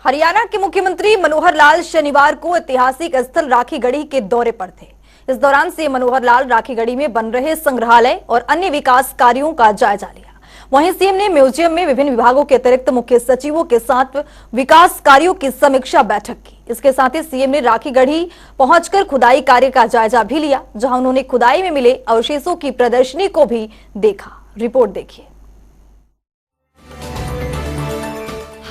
हरियाणा के मुख्यमंत्री मनोहर लाल शनिवार को ऐतिहासिक स्थल राखीगढ़ी के दौरे पर थे। इस दौरान सीएम मनोहर लाल राखीगढ़ी में बन रहे संग्रहालय और अन्य विकास कार्यों का जायजा लिया। वहीं सीएम ने म्यूजियम में विभिन्न विभागों के अतिरिक्त मुख्य सचिवों के साथ विकास कार्यों की समीक्षा बैठक की। इसके साथ ही सीएम ने राखीगढ़ी पहुंचकर खुदाई कार्य का जायजा भी लिया, जहां उन्होंने खुदाई में मिले अवशेषों की प्रदर्शनी को भी देखा। रिपोर्ट देखिए।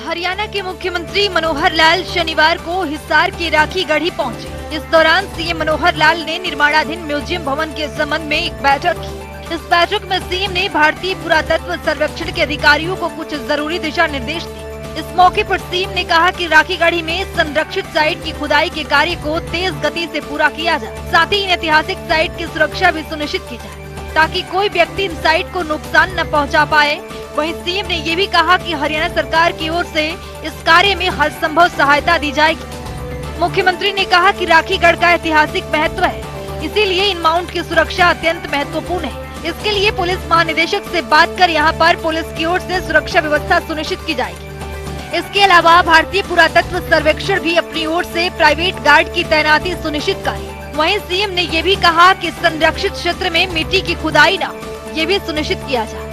हरियाणा के मुख्यमंत्री मनोहर लाल शनिवार को हिसार के राखीगढ़ी पहुंचे। इस दौरान सीएम मनोहर लाल ने निर्माणाधीन म्यूजियम भवन के संबंध में एक बैठक की। इस बैठक में सीएम ने भारतीय पुरातत्व सर्वेक्षण के अधिकारियों को कुछ जरूरी दिशा निर्देश दिए। इस मौके पर सीएम ने कहा कि राखीगढ़ी में संरक्षित साइट की खुदाई के कार्य को तेज गति से पूरा किया जाए। साथ ही इन ऐतिहासिक साइट की सुरक्षा भी सुनिश्चित की जाए, ताकि कोई व्यक्ति इन साइट को नुकसान न पहुंचा पाए। वहीं सीएम ने ये भी कहा कि हरियाणा सरकार की ओर से इस कार्य में हर संभव सहायता दी जाएगी। मुख्यमंत्री ने कहा कि राखीगढ़ का ऐतिहासिक महत्व है, इसीलिए इन माउंट की सुरक्षा अत्यंत महत्वपूर्ण है। इसके लिए पुलिस महानिदेशक से बात कर यहां पर पुलिस की ओर से सुरक्षा व्यवस्था सुनिश्चित की जाएगी। इसके अलावा भारतीय पुरातत्व सर्वेक्षण भी अपनी ओर से प्राइवेट गार्ड की तैनाती सुनिश्चित करे। वहीं सीएम ने ये भी कहा कि संरक्षित क्षेत्र में मिट्टी की खुदाई न हो, ये भी सुनिश्चित किया जाए।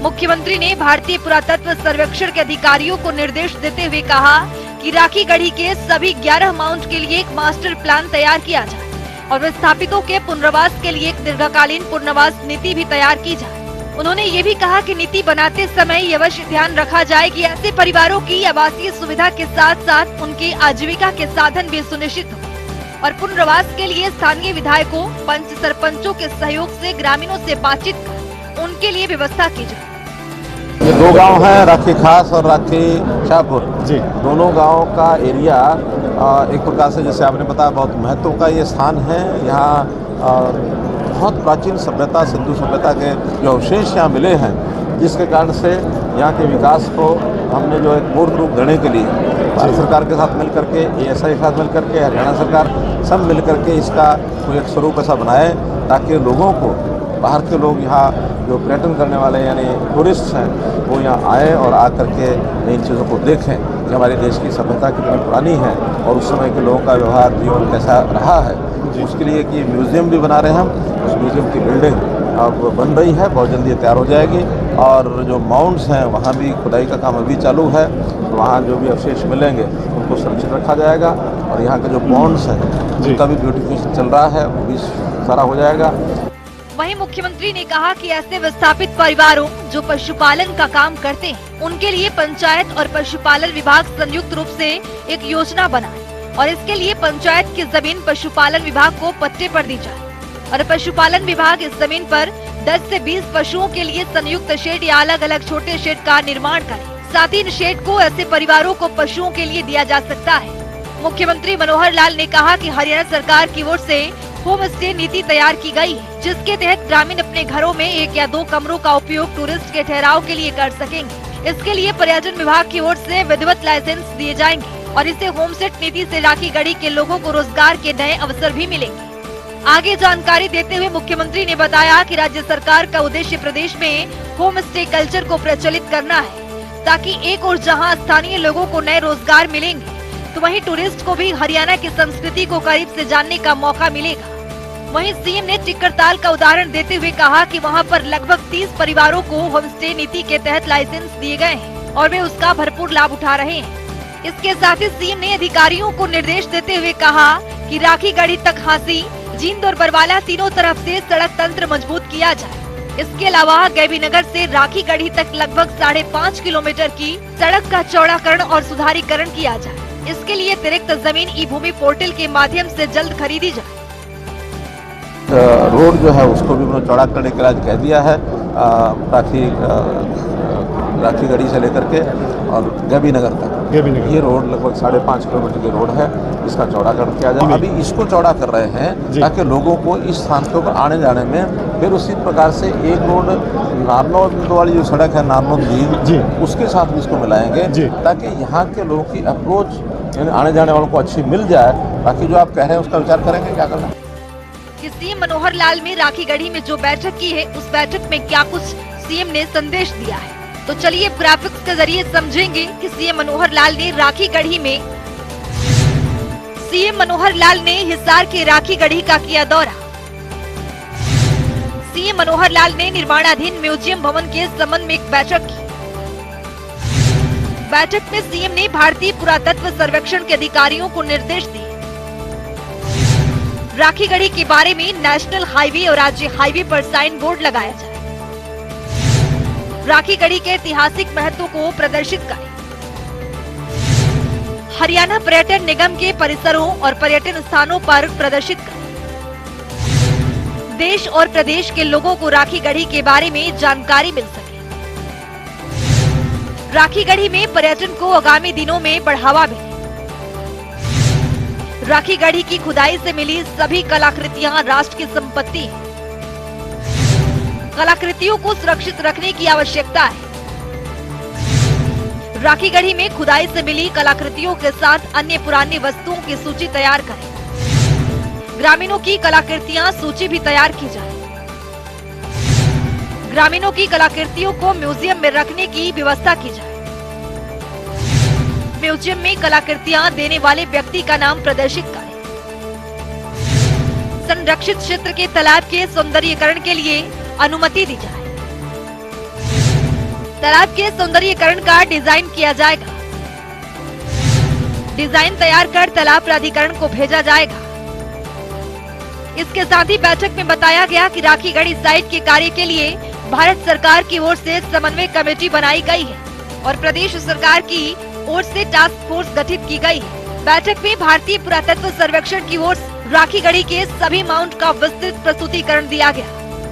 मुख्यमंत्री ने भारतीय पुरातत्व सर्वेक्षण के अधिकारियों को निर्देश देते हुए कहा कि राखीगढ़ी के सभी 11 माउंट के लिए एक मास्टर प्लान तैयार किया जाए और विस्थापितों के पुनर्वास के लिए एक दीर्घकालीन पुनर्वास नीति भी तैयार की जाए। उन्होंने ये भी कहा कि नीति बनाते समय ये अवश्य ध्यान रखा जाए कि ऐसे परिवारों की आवासीय सुविधा के साथ साथ उनकी आजीविका के साधन भी सुनिश्चित हो और पुनर्वास के लिए स्थानीय विधायकों, पंच सरपंचों के सहयोग से ग्रामीणों से बातचीत कर उनके लिए व्यवस्था की जाए। ये दो गांव हैं, राखी खास और राखी शाहपुर जी। दोनों गांव का एरिया एक प्रकार से, जैसे आपने बताया, बहुत महत्व का ये स्थान है। यहाँ बहुत प्राचीन सभ्यता, सिंधु सभ्यता के जो अवशेष यहाँ मिले हैं, जिसके कारण से यहाँ के विकास को हमने जो एक मूर्त रूप देने के लिए भारत सरकार के साथ मिल करके, ASI के साथ मिल करके, हरियाणा सरकार सब मिल करके इसका कोई एक स्वरूप ऐसा बनाए ताकि लोगों को, बाहर के लोग यहाँ जो पर्यटन करने वाले यानी टूरिस्ट हैं, वो यहाँ आए और आकर के इन चीज़ों को देखें कि हमारे देश की सभ्यता कितनी पुरानी है और उस समय के लोगों का व्यवहार, जीवन कैसा रहा है। उसके लिए कि म्यूज़ियम भी बना रहे हैं हम। उस म्यूज़ियम की बिल्डिंग अब बन रही है, बहुत जल्दी तैयार हो जाएगी और जो माउंट्स हैं वहाँ भी खुदाई का काम अभी चालू है। वहाँ जो भी अवशेष मिलेंगे उनको सुरक्षित रखा जाएगा और यहाँ के जो पॉन्ड्स हैं उनका भी ब्यूटिफिकेशन चल रहा है, वो भी सारा हो जाएगा। वहीं मुख्यमंत्री ने कहा कि ऐसे विस्थापित परिवारों जो पशुपालन का काम करते हैं, उनके लिए पंचायत और पशुपालन विभाग संयुक्त रूप से एक योजना बनाए और इसके लिए पंचायत की जमीन पशुपालन विभाग को पट्टे पर दी जाए और पशुपालन विभाग इस जमीन पर 10 से 20 पशुओं के लिए संयुक्त शेड या अलग अलग छोटे शेड का निर्माण करे। साथ ही इन शेड को ऐसे परिवारों को पशुओं के लिए दिया जा सकता है। मुख्यमंत्री मनोहर लाल ने कहा कि हरियाणा सरकार की ओर से होम स्टे नीति तैयार की गई है, जिसके तहत ग्रामीण अपने घरों में 1 या 2 कमरों का उपयोग टूरिस्ट के ठहराव के लिए कर सकेंगे। इसके लिए पर्यटन विभाग की ओर से विधिवत लाइसेंस दिए जाएंगे और इससे होम स्टे नीति से राखीगढ़ी के लोगों को रोजगार के नए अवसर भी मिलेंगे। आगे जानकारी देते हुए मुख्यमंत्री ने बताया कि राज्य सरकार का उद्देश्य प्रदेश में होम स्टे कल्चर को प्रचलित करना है, ताकि एक और जहां स्थानीय लोगों को नए रोजगार मिलेंगे, तो वहीं टूरिस्ट को भी हरियाणा की संस्कृति को करीब से जानने का मौका मिलेगा। वहीं सीएम ने टिक्करताल का उदाहरण देते हुए कहा कि वहां पर लगभग 30 परिवारों को होम स्टे नीति के तहत लाइसेंस दिए गए हैं और वे उसका भरपूर लाभ उठा रहे हैं। इसके साथ ही सीएम ने अधिकारियों को निर्देश देते हुए कहा कि राखीगढ़ी तक हांसी, जींद और बरवाला तीनों तरफ से सड़क तंत्र मजबूत किया जाए। इसके अलावा गैबी नगर से राखीगढ़ी तक लगभग 5.5 किलोमीटर की सड़क का चौड़ाकरण और सुधारीकरण किया जाए। इसके लिए अतिरिक्त जमीन ई-भूमि पोर्टल के माध्यम से जल्द खरीदी जाए। रोड जो है उसको भी उन्होंने चौड़ा करने के लिए कह दिया है, ताकि राखीगढ़ी से लेकर के और गैबी नगर तक ये रोड लगभग 5.5 किलोमीटर की रोड है, इसका चौड़ाकरण किया जाए। अभी इसको चौड़ा कर रहे हैं ताकि लोगों को इस स्थान के ऊपर आने जाने में, फिर उसी प्रकार से एक रोड नारनौल वाली जो सड़क है नारनौल जी, उसके साथ भी इसको मिलाएंगे ताकि यहाँ के लोगों की अप्रोच यानी आने जाने वालों को अच्छी मिल जाए। बाकी जो आप कह रहे हैं उसका विचार करेंगे क्या करना। सीएम मनोहर लाल में राखीगढ़ी में जो बैठक की है, उस बैठक में क्या कुछ सीएम ने संदेश दिया है, तो चलिए ग्राफिक्स के जरिए समझेंगे कि सीएम मनोहर लाल ने राखी गढ़ी में सीएम मनोहर लाल ने हिसार के राखी गढ़ी का किया दौरा। सीएम मनोहर लाल ने निर्माणाधीन म्यूजियम भवन के संबंध में एक बैठक की। बैठक में सीएम ने भारतीय पुरातत्व सर्वेक्षण के अधिकारियों को निर्देश दिए। राखी गढ़ी के बारे में नेशनल हाईवे और राज्य हाईवे पर साइन बोर्ड लगाया जाए। राखी गढ़ी के ऐतिहासिक महत्व को प्रदर्शित करें। हरियाणा पर्यटन निगम के परिसरों और पर्यटन स्थानों पर प्रदर्शित करें। देश और प्रदेश के लोगों को राखी गढ़ी के बारे में जानकारी मिल सके। राखी गढ़ी में पर्यटन को आगामी दिनों में बढ़ावा मिले। राखी गढ़ी की खुदाई से मिली सभी कलाकृतियां राष्ट्र की संपत्ति है। कलाकृतियों को सुरक्षित रखने की आवश्यकता है। राखी गढ़ी में खुदाई से मिली कलाकृतियों के साथ अन्य पुरानी वस्तुओं की सूची तैयार करें। ग्रामीणों की कलाकृतियां सूची भी तैयार की जाए। ग्रामीणों की कलाकृतियों को म्यूजियम में रखने की व्यवस्था की जाए। म्यूजियम में कलाकृतियां देने वाले व्यक्ति का नाम प्रदर्शित करें। संरक्षित क्षेत्र के तालाब के सौंदर्यीकरण के लिए अनुमति दी जाए। तालाब के सौंदर्यीकरण का डिजाइन किया जाएगा। डिजाइन तैयार कर तालाब प्राधिकरण को भेजा जाएगा। इसके साथ ही बैठक में बताया गया कि राखी गढ़ी साइट के कार्य के लिए भारत सरकार की ओर से समन्वय कमेटी बनाई गई है और प्रदेश सरकार की ओर से टास्क फोर्स गठित की गई है। बैठक में भारतीय पुरातत्व सर्वेक्षण की ओर से राखी गढ़ी के सभी माउंट का विस्तृत प्रस्तुतिकरण दिया गया।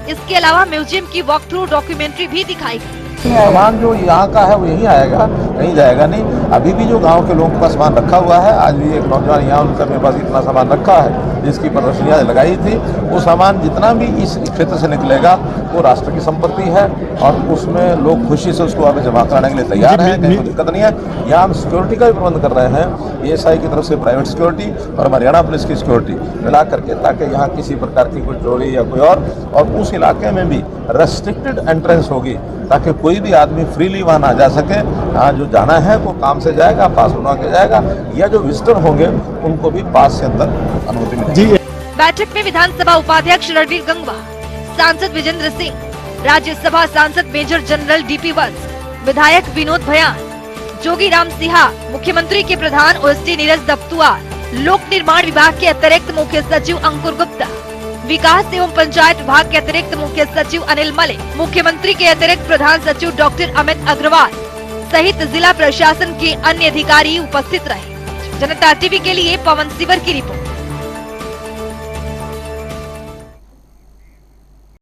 इसके अलावा म्यूजियम की वॉक थ्रू डॉक्यूमेंट्री भी दिखाई गई। सामान जो यहाँ का है वो यहीं आएगा, कहीं जाएगा नहीं। अभी भी जो गांव के लोगों के पास सामान रखा हुआ है, आज भी एक नौजवान यहाँ उनका मेरे पास इतना सामान रखा है जिसकी प्रदर्शनियाँ लगाई थी। वो सामान जितना भी इस क्षेत्र से निकलेगा वो राष्ट्र की संपत्ति है और उसमें लोग खुशी से उसको आगे जमा कराने के लिए तैयार हैं। कहीं कोई दिक्कत नहीं है। यहाँ हम सिक्योरिटी का भी प्रबंध कर रहे हैं, ASI की तरफ से प्राइवेट सिक्योरिटी और हरियाणा पुलिस की सिक्योरिटी मिला करके, ताकि यहाँ किसी प्रकार की कोई चोरी या कोई और उस इलाके में भी रेस्ट्रिक्टेड एंट्रेंस होगी ताकि कोई भी आदमी फ्रीली वहाँ ना जा सके। हाँ, जो जाना है वो काम से जाएगा, पास बनवा के जाएगा, या जो विजिटर होंगे उनको भी पास के अंदर अनुमति मिलेगी। बैठक में विधानसभा उपाध्यक्ष रणवीर गंगवा, सांसद विजेंद्र सिंह, राज्यसभा सांसद मेजर जनरल DP वत्स, विधायक विनोद भयान, जोगी राम सिन्हा, मुख्यमंत्री के प्रधान OSD नीरज दफ्तुआर, लोक निर्माण विभाग के अतिरिक्त मुख्य सचिव अंकुर गुप्ता, विकास एवं पंचायत विभाग के अतिरिक्त मुख्य सचिव अनिल मलिक, मुख्यमंत्री के अतिरिक्त प्रधान सचिव डॉक्टर अमित अग्रवाल सहित जिला प्रशासन के अन्य अधिकारी उपस्थित रहे। जनता टीवी के लिए पवन सिवर की रिपोर्ट।